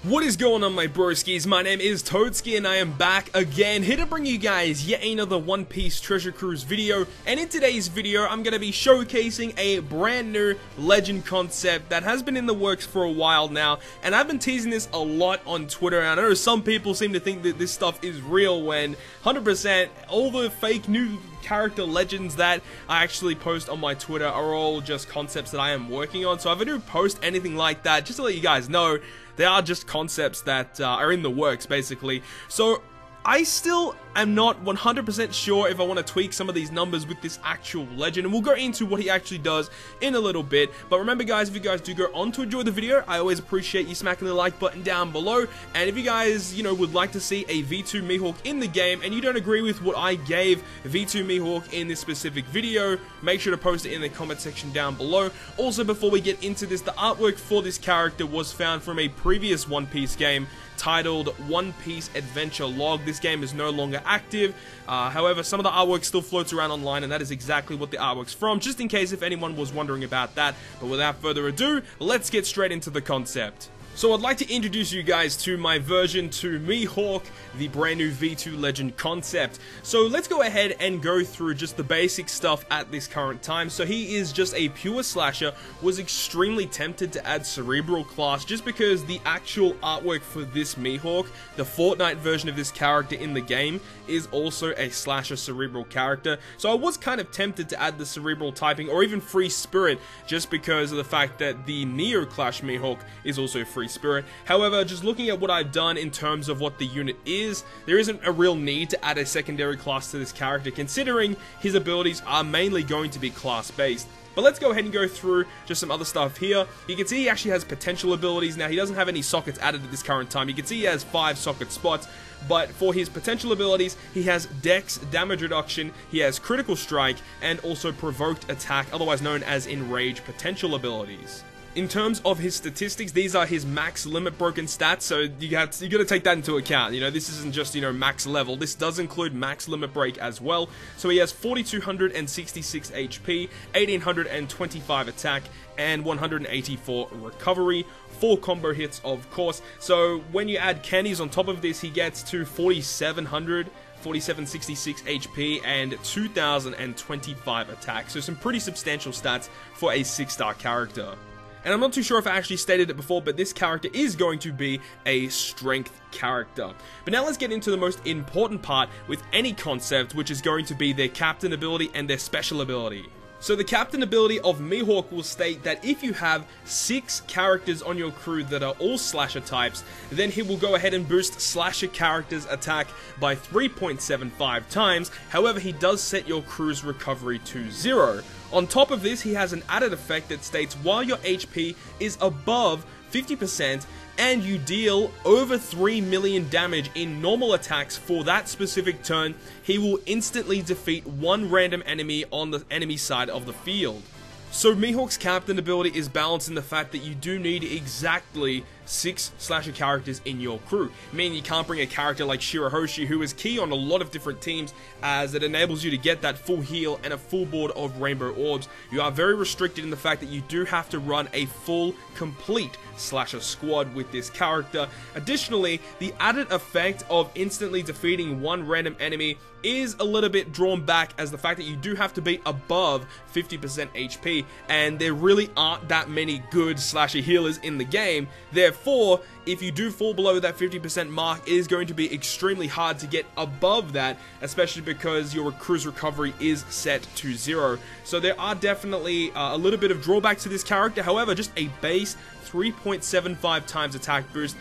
What is going on, my broskiis? My name is Toadskii and I am back again, here to bring you guys yet another One Piece Treasure Cruise video. And in today's video, I'm going to be showcasing a brand new legend concept that has been in the works for a while now. And I've been teasing this a lot on Twitter, and I know some people seem to think that this stuff is real when 100% all the fake new character legends that I actually post on my Twitter are all just concepts that I am working on. So if I do post anything like that, just to let you guys know, they are just concepts that are in the works, basically. So I still am not 100% sure if I want to tweak some of these numbers with this actual legend, and we'll go into what he actually does in a little bit. But remember, guys, if you guys do go on to enjoy the video, I always appreciate you smacking the like button down below. And if you guys, would like to see a V2 Mihawk in the game, and you don't agree with what I gave V2 Mihawk in this specific video, make sure to post it in the comment section down below. Also, before we get into this, the artwork for this character was found from a previous One Piece game titled One Piece Adventure Log. This game is no longer active, however some of the artwork still floats around online, and that is exactly what the artwork's from, just in case if anyone was wondering about that. But without further ado, let's get straight into the concept. So I'd like to introduce you guys to my version 2 Mihawk, the brand new V2 Legend concept. So let's go ahead and go through just the basic stuff at this current time. So he is just a pure slasher, was extremely tempted to add Cerebral class just because the actual artwork for this Mihawk, the Fortnite version of this character in the game, is also a slasher Cerebral character. So I was kind of tempted to add the Cerebral typing or even Free Spirit just because of the fact that the Neo Clash Mihawk is also Free Spirit. However, just looking at what I've done in terms of what the unit is, there isn't a real need to add a secondary class to this character, considering his abilities are mainly going to be class based. But let's go ahead and go through just some other stuff here. You can see he actually has potential abilities. Now, he doesn't have any sockets added at this current time. You can see he has 5 socket spots, but for his potential abilities, he has Dex, damage reduction, he has critical strike, and also provoked attack, otherwise known as Enrage potential abilities. In terms of his statistics, these are his max limit broken stats, so you got to take that into account. This isn't just, max level. This does include max limit break as well. So he has 4266 HP, 1825 attack, and 184 recovery. 4 combo hits, of course. So when you add candies on top of this, he gets to 4766 HP and 2025 attack. So some pretty substantial stats for a 6-star character. And I'm not too sure if I actually stated it before, but this character is going to be a strength character. But now let's get into the most important part with any concept, which is going to be their captain ability and their special ability. So the captain ability of Mihawk will state that if you have 6 characters on your crew that are all slasher types, then he will go ahead and boost slasher characters' attack by 3.75 times. However, he does set your crew's recovery to 0. On top of this, he has an added effect that states while your HP is above 50% and you deal over 3 million damage in normal attacks for that specific turn, he will instantly defeat one random enemy on the enemy side of the field. So Mihawk's captain ability is balanced in the fact that you do need exactly 6 slasher characters in your crew. Meaning you can't bring a character like Shirahoshi, who is key on a lot of different teams, as it enables you to get that full heal and a full board of rainbow orbs. You are very restricted in the fact that you do have to run a full, complete slasher squad with this character. Additionally, the added effect of instantly defeating one random enemy is a little bit drawn back, as the fact that you do have to be above 50% HP, and there really aren't that many good slasher healers in the game. Therefore, if you do fall below that 50% mark, it is going to be extremely hard to get above that, especially because your crew's recovery is set to 0. So there are definitely a little bit of drawback to this character. However, just a base 3.75 times attack boost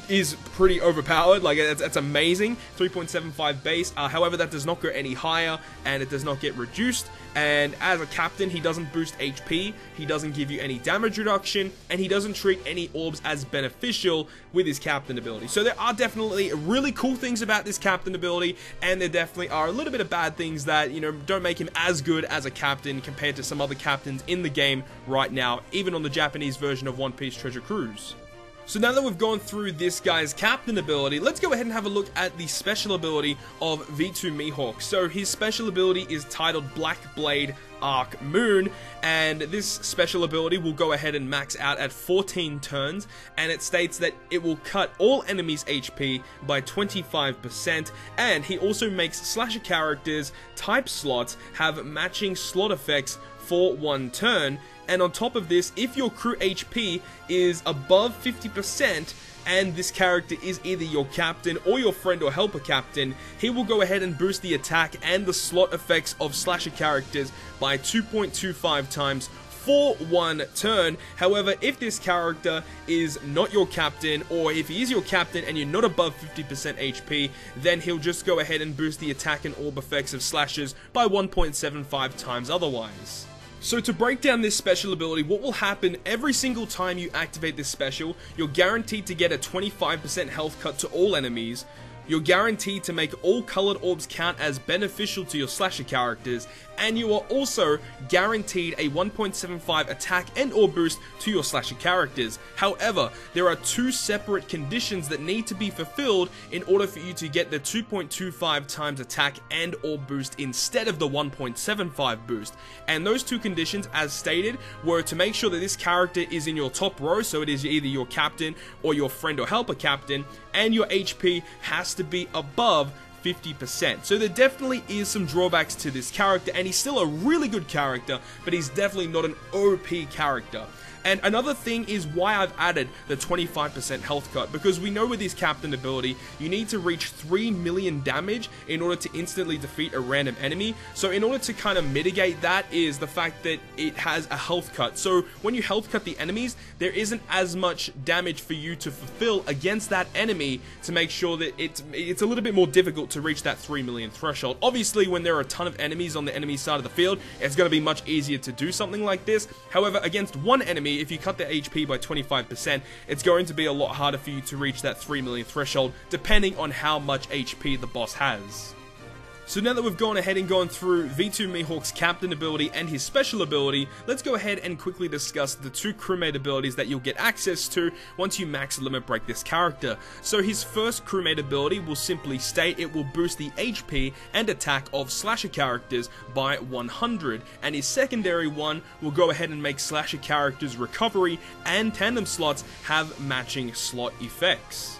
is pretty overpowered. Like, that's amazing. 3.75 base. However, that does not go any higher, and it does not get reduced. And as a captain, he doesn't boost HP, he doesn't give you any damage reduction, and he doesn't treat any orbs as beneficial with his captain ability. So there are definitely really cool things about this captain ability, and there definitely are a little bit of bad things that, don't make him as good as a captain compared to some other captains in the game right now, even on the Japanese version of One Piece Treasure Cruise. So now that we've gone through this guy's captain ability, let's go ahead and have a look at the special ability of V2 Mihawk. So his special ability is titled Black Blade Arc Moon, and this special ability will go ahead and max out at 14 turns, and it states that it will cut all enemies' HP by 25%, and he also makes slasher characters type slots have matching slot effects for 1 turn. And on top of this, if your crew HP is above 50%, and this character is either your captain or your friend or helper captain, he will go ahead and boost the attack and the slot effects of slasher characters by 2.25 times for 1 turn. However, if this character is not your captain, or if he is your captain and you're not above 50% HP, then he'll just go ahead and boost the attack and orb effects of slashers by 1.75 times otherwise. So to break down this special ability, what will happen every single time you activate this special, you're guaranteed to get a 25% health cut to all enemies. You're guaranteed to make all colored orbs count as beneficial to your slasher characters, and you are also guaranteed a 1.75 attack and orb boost to your slasher characters. However, there are 2 separate conditions that need to be fulfilled in order for you to get the 2.25 times attack and orb boost instead of the 1.75 boost. And those 2 conditions, as stated, were to make sure that this character is in your top row, so it is either your captain or your friend or helper captain, and your HP has to be above 50%. So there definitely is some drawbacks to this character, and he's still a really good character, but he's definitely not an OP character. And another thing is why I've added the 25% health cut, because we know with his captain ability, you need to reach 3 million damage in order to instantly defeat a random enemy. So in order to kind of mitigate that is the fact that it has a health cut. So when you health cut the enemies, there isn't as much damage for you to fulfill against that enemy to make sure that it's a little bit more difficult to reach that 3 million threshold. Obviously, when there are a ton of enemies on the enemy side of the field, it's going to be much easier to do something like this. However, against one enemy, if you cut their HP by 25%, it's going to be a lot harder for you to reach that 3 million threshold, depending on how much HP the boss has. So now that we've gone ahead and gone through V2 Mihawk's captain ability and his special ability, let's go ahead and quickly discuss the 2 crewmate abilities that you'll get access to once you max limit break this character. So his first crewmate ability will simply state it will boost the HP and attack of slasher characters by 100, and his secondary one will go ahead and make slasher characters' recovery and tandem slots have matching slot effects.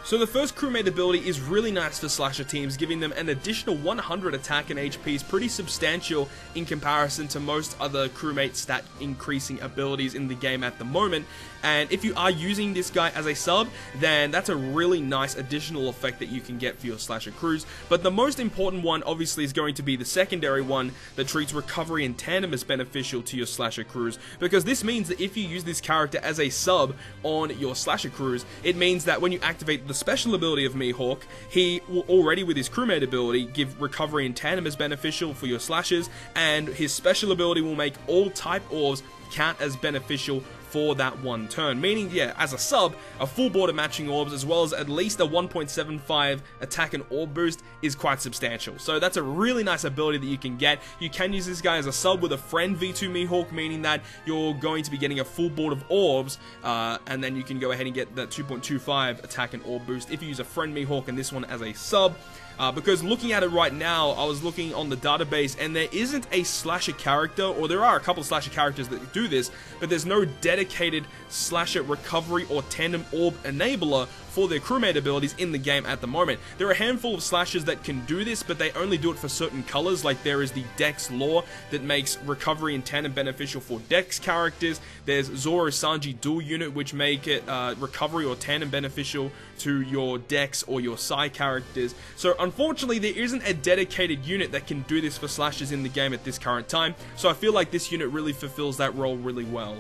So the first crewmate ability is really nice for slasher teams, giving them an additional 100 attack and HP is pretty substantial in comparison to most other crewmate stat increasing abilities in the game at the moment. And if you are using this guy as a sub, then that's a really nice additional effect that you can get for your slasher crews. But the most important one obviously is going to be the secondary one that treats recovery and tandem as beneficial to your slasher crews, because this means that if you use this character as a sub on your slasher crews, it means that when you activate the special ability of Mihawk, he will already with his crewmate ability give recovery and tandem as beneficial for your slashers, and his special ability will make all type orbs count as beneficial for that 1 turn, meaning, yeah, as a sub, a full board of matching orbs as well as at least a 1.75 attack and orb boost is quite substantial. So that's a really nice ability that you can get. You can use this guy as a sub with a friend V2 Mihawk, meaning that you're going to be getting a full board of orbs, and then you can go ahead and get that 2.25 attack and orb boost if you use a friend Mihawk and this one as a sub. Because looking at it right now, I was looking on the database and there isn't a slasher character, or there are a couple of slasher characters that do this, but there's no dedicated slasher recovery or tandem orb enabler for their crewmate abilities in the game at the moment. There are a handful of slashers that can do this, but they only do it for certain colors, like there is the Dex lore that makes recovery and tandem beneficial for Dex characters. There's Zoro Sanji dual unit, which make it recovery or tandem beneficial to your Dex or your Psi characters. So unfortunately, there isn't a dedicated unit that can do this for slashers in the game at this current time, so I feel like this unit really fulfills that role really well.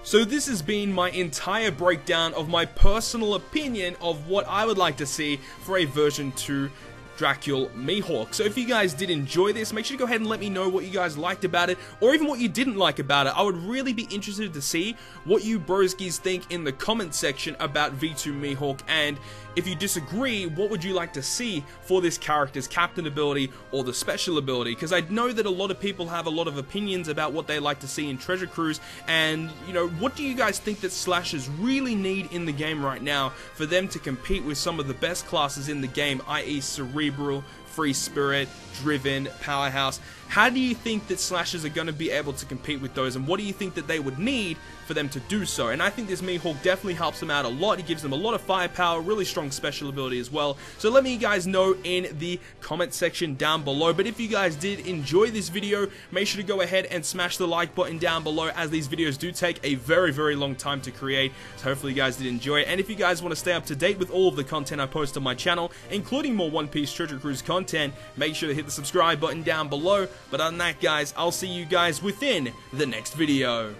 So this has been my entire breakdown of my personal opinion of what I would like to see for a version 2 Dracule, Mihawk. So if you guys did enjoy this, make sure to go ahead and let me know what you guys liked about it, or even what you didn't like about it. I would really be interested to see what you broskies think in the comment section about V2 Mihawk, and if you disagree, what would you like to see for this character's captain ability or the special ability? Because I know that a lot of people have a lot of opinions about what they like to see in treasure cruise, and you know, what do you guys think that slashers really need in the game right now for them to compete with some of the best classes in the game, i.e. Cerebral, Free Spirit, Driven, Powerhouse? How do you think that slashers are going to be able to compete with those, and what do you think that they would need for them to do so? And I think this Mihawk definitely helps them out a lot. He gives them a lot of firepower, really strong special ability as well. So let me guys know in the comment section down below. But if you guys did enjoy this video, make sure to go ahead and smash the like button down below, as these videos do take a very, very long time to create. So hopefully you guys did enjoy it. And if you guys want to stay up to date with all of the content I post on my channel, including more One Piece Treasure Cruise content, make sure to hit the subscribe button down below. But other than that, guys, I'll see you guys within the next video.